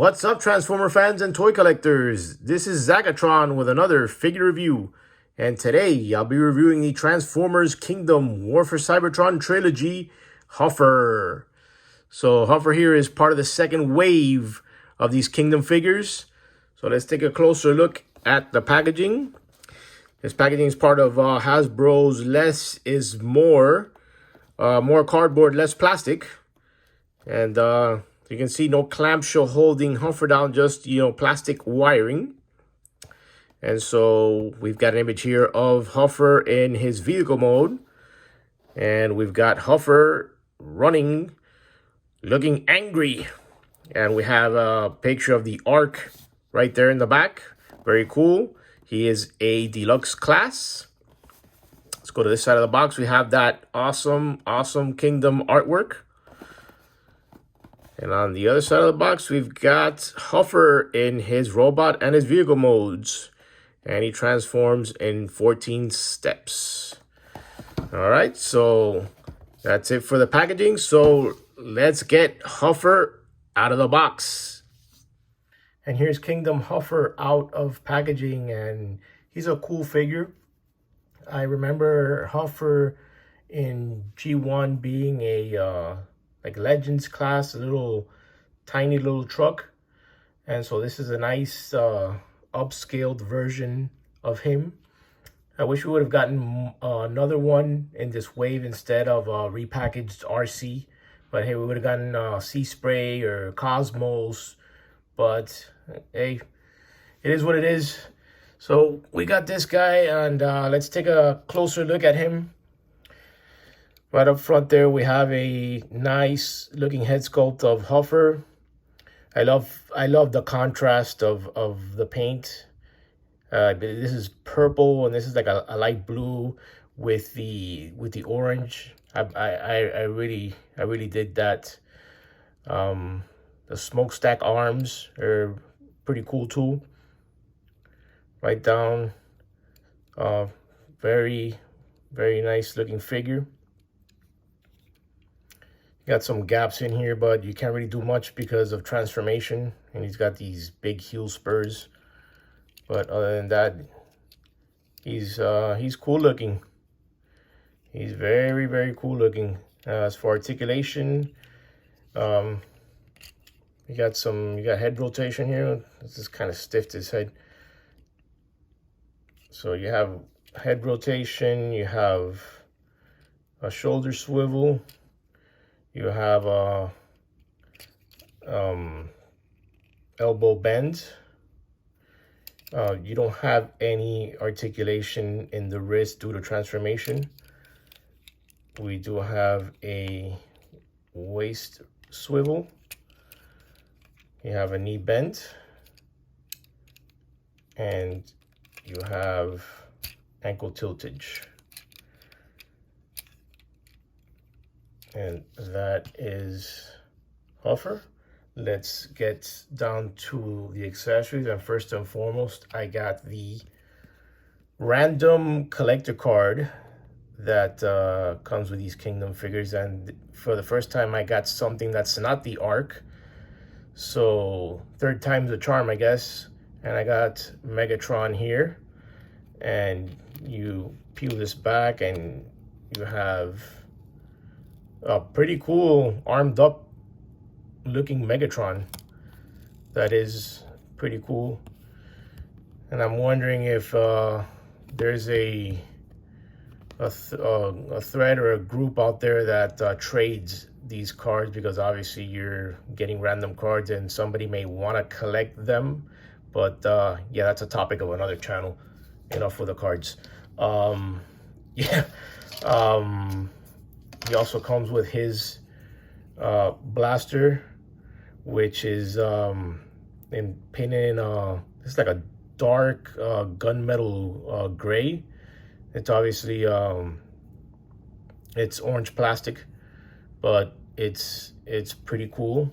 What's up, Transformer fans and toy collectors? This is Zagatron with another figure review. And today, I'll be reviewing the Transformers Kingdom War for Cybertron Trilogy, Huffer. So Huffer here is part of the second wave of these Kingdom figures. So let's take a closer look at the packaging. This packaging is part of Hasbro's Less is More. More cardboard, less plastic. And you can see no clamshell holding Huffer down, just, plastic wiring. And so we've got an image here of Huffer in his vehicle mode. And we've got Huffer running, looking angry. And we have a picture of the Ark right there in the back. Very cool. He is a deluxe class. Let's go to this side of the box. We have that awesome Kingdom artwork. And on the other side of the box, we've got Huffer in his robot and his vehicle modes. And he transforms in 14 steps. All right, so that's it for the packaging. So let's get Huffer out of the box. And here's Kingdom Huffer out of packaging, and he's a cool figure. I remember Huffer in G1 being a like Legends class, a tiny little truck. And so this is a nice upscaled version of him. I wish we would have gotten another one in this wave instead of repackaged RC. But hey, we would have gotten Sea Spray or Cosmos. But hey, it is what it is. So we got this guy, and let's take a closer look at him. Right up front there, we have a nice looking head sculpt of Huffer. I love the contrast of the paint. This is purple, and this is like a light blue with the orange. I really did that. The smokestack arms are pretty cool too. Right down, very nice looking figure. Got some gaps in here, but you can't really do much because of transformation. And he's got these big heel spurs. But other than that, he's cool looking. He's very cool looking. As for articulation, you got head rotation here. This is kind of stiff, this head. So you have head rotation, you have a shoulder swivel. You have a elbow bend. You don't have any articulation in the wrist due to transformation. We do have a waist swivel. You have a knee bend. And you have ankle tiltage. And that is Huffer. Let's get down to the accessories. And first and foremost, I got the random collector card that comes with these Kingdom figures. And for the first time, I got something that's not the Ark. So third time's the charm, I guess. And I got Megatron here. And you peel this back and you have a pretty cool armed up looking Megatron. That is pretty cool. And I'm wondering if there's a thread or a group out there that trades these cards, because obviously you're getting random cards and somebody may want to collect them. But yeah, that's a topic of another channel. Enough for the cards. He also comes with his blaster, which is painted in it's like a dark gunmetal gray. It's obviously it's orange plastic, but it's pretty cool.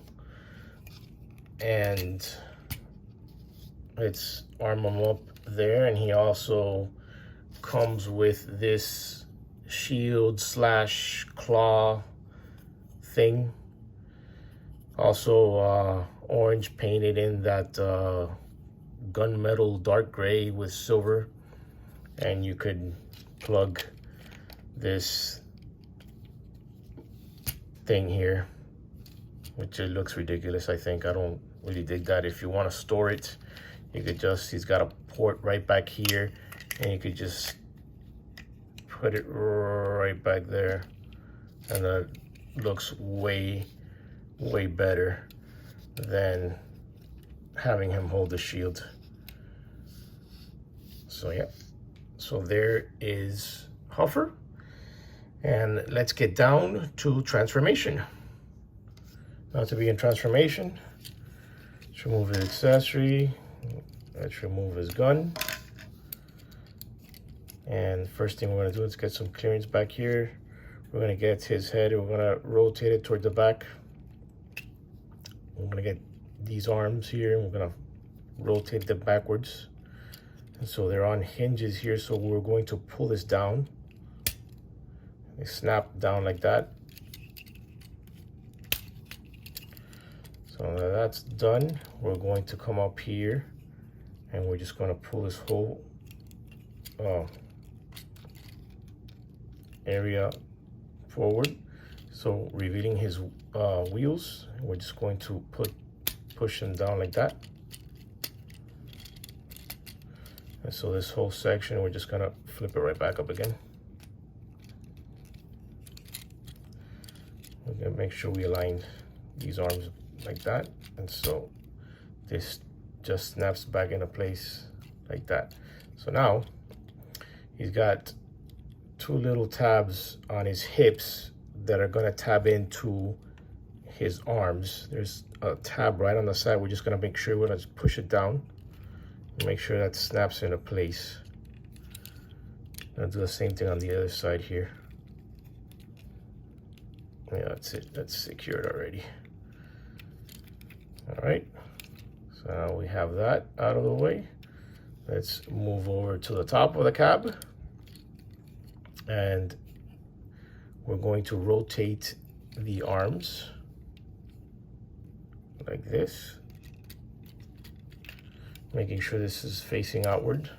And it's arm him up there, and he also comes with this shield / claw thing Also orange painted in that gunmetal dark gray with silver. And you could plug this thing here, which it looks ridiculous. I think I don't really dig that. If you want to store it, you could just, he's got a port right back here, and you could just put it right back there, and that looks way better than having him hold the shield. So yeah, so there is Huffer. And let's get down to transformation. Now to begin transformation, let's remove his accessory. Let's remove his gun. And first thing we're gonna do is get some clearance back here. We're gonna get his head, we're gonna rotate it toward the back. We're gonna get these arms here, and we're gonna rotate them backwards. And so they're on hinges here, so we're going to pull this down. They snap down like that. So now that's done, we're going to come up here and we're just going to pull this whole area forward. So revealing his wheels, we're just going to push them down like that. And so this whole section, we're just going to flip it right back up again. We're gonna make sure we align these arms like that, and so this just snaps back into place like that. So now he's got two little tabs on his hips that are gonna tab into his arms. There's a tab right on the side. We're just gonna make sure we're gonna push it down and make sure that snaps into place. I'll do the same thing on the other side here. Yeah, that's it. That's secured already. All right. So now we have that out of the way. Let's move over to the top of the cab. And we're going to rotate the arms like this, making sure this is facing outward.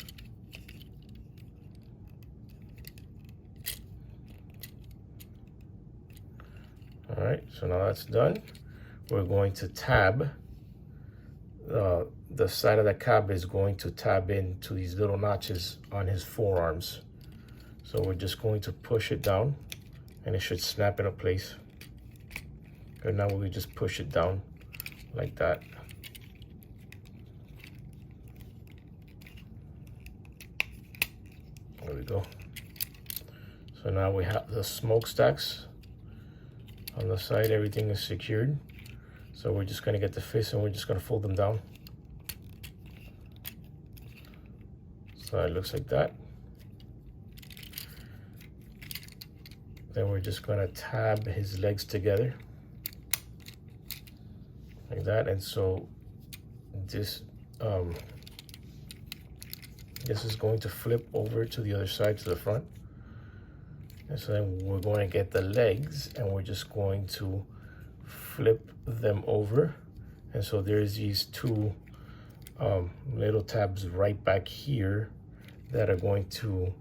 All right, so now that's done. We're going to tab, the side of the cab is going to tab into these little notches on his forearms. So we're just going to push it down and it should snap into place. And now we just push it down like that. There we go. So now we have the smokestacks on the side. Everything is secured. So we're just gonna get the fists and we're just gonna fold them down. So it looks like that. Then we're just gonna tab his legs together like that. And so this this is going to flip over to the other side, to the front. And so then we're going to get the legs and we're just going to flip them over. And so there's these two little tabs right back here that are going to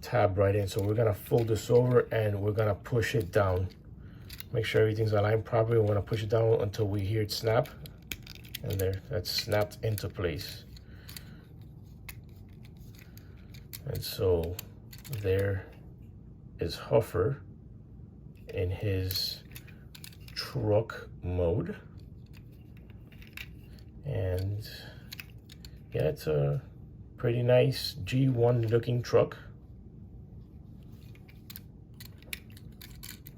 tab right in. So we're gonna fold this over and we're gonna push it down. Make sure everything's aligned properly. We're gonna push it down until we hear it snap. And there, that's snapped into place. And so there is Huffer in his truck mode. And yeah, it's a pretty nice G1 looking truck.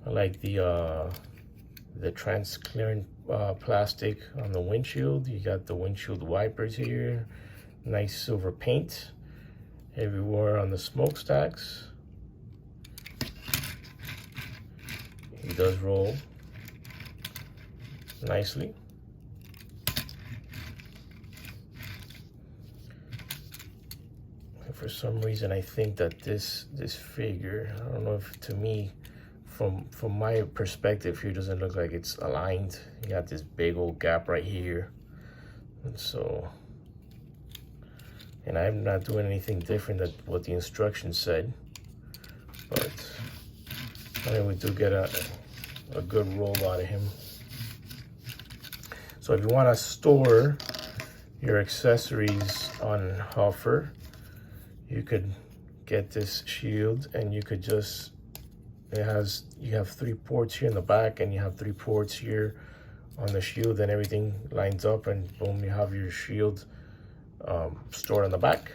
I like the transparent plastic on the windshield. You got the windshield wipers here. Nice silver paint everywhere on the smokestacks. He does roll nicely. And for some reason, I think that this figure, I don't know if to me, from my perspective here, doesn't look like it's aligned. You got this big old gap right here, and so, and I'm not doing anything different than what the instructions said, but I mean, we do get a good roll out of him. So if you want to store your accessories on Huffer, you could get this shield, and you could just, you have 3 ports here in the back, and you have 3 ports here on the shield, and everything lines up, and boom, you have your shield stored on the back.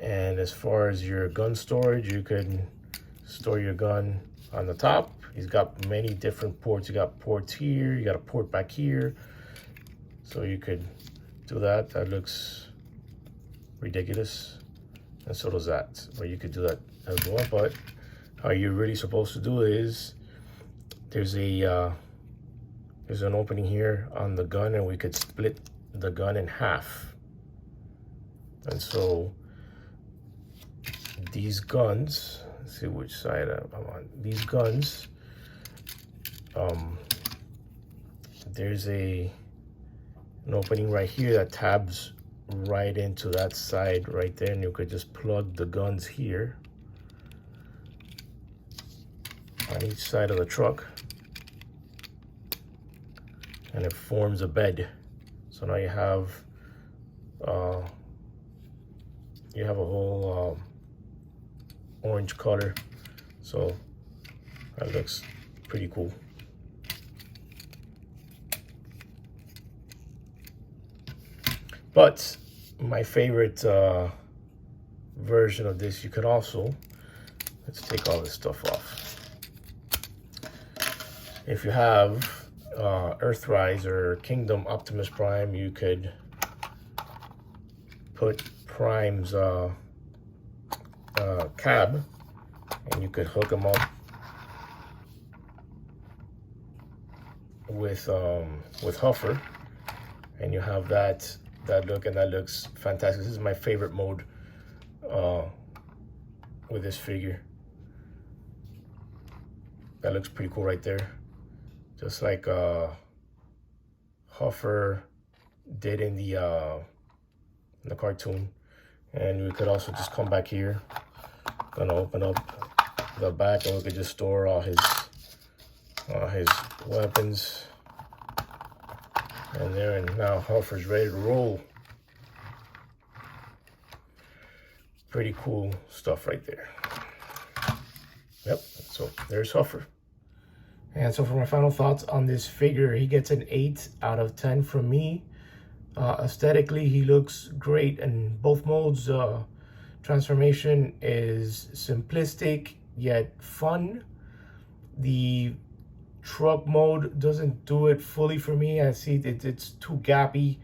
And as far as your gun storage, you could store your gun on the top. He's got many different ports. You got ports here, you got a port back here, so you could do that. That looks ridiculous, and so does that, but you could do that as well. But how you're really supposed to do it is, there's an opening here on the gun, and we could split the gun in half. And so these guns, let's see which side I'm on. These guns, there's an opening right here that tabs right into that side right there, and you could just plug the guns here on each side of the truck, and it forms a bed. So now you have a whole orange color, so that looks pretty cool. But my favorite version of this, you could also, let's take all this stuff off. If you have Earthrise or Kingdom Optimus Prime, you could put Prime's cab, and you could hook them up with Huffer, and you have that look, and that looks fantastic. This is my favorite mode with this figure. That looks pretty cool right there, just like Huffer did in the cartoon. And we could also just come back here, gonna open up the back, and we could just store all his weapons in there. And now Huffer's ready to roll. Pretty cool stuff right there. Yep, so there's Huffer. And so for my final thoughts on this figure, he gets an 8 out of 10 from me. Aesthetically, he looks great in both modes. Transformation is simplistic yet fun. The truck mode doesn't do it fully for me. I see it's too gappy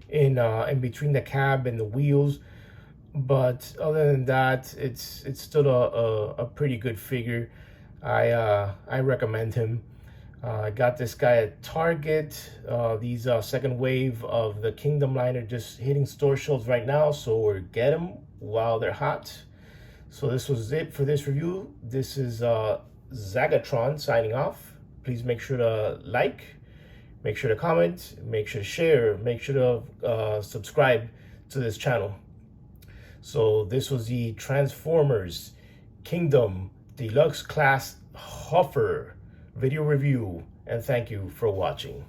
in between the cab and the wheels. But other than that, it's still a pretty good figure. I recommend him. I got this guy at Target. These second wave of the Kingdom line are just hitting store shelves right now, so get them while they're hot. So this was it for this review. This is Zagatron signing off. Please make sure to like, make sure to comment, make sure to share, make sure to subscribe to this channel. So this was the Transformers Kingdom Deluxe Class Huffer video review, and thank you for watching.